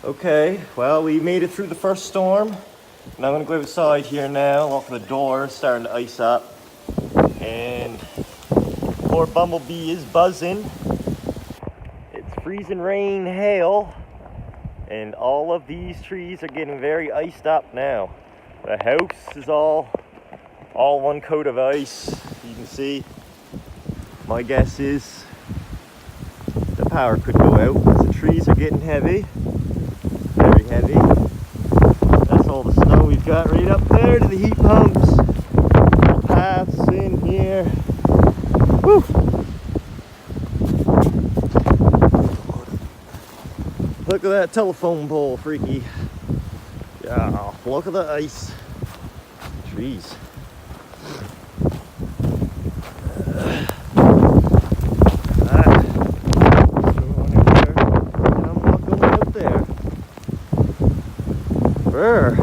Okay, well, we made it through the first storm. And I'm gonna go outside here now, walk the door, starting to ice up. And poor Bumblebee is buzzing. It's freezing rain, hail, and all of these trees are getting very iced up now. The house is all one coat of ice. You can see. My guess is the power could go out because the trees are getting heavy. Very heavy. That's all the snow we've got right up there to the heat pumps. Paths in here. Woo! Look at that telephone pole, freaky. Yeah, look at the ice. Trees. I'm not going out there. Brr.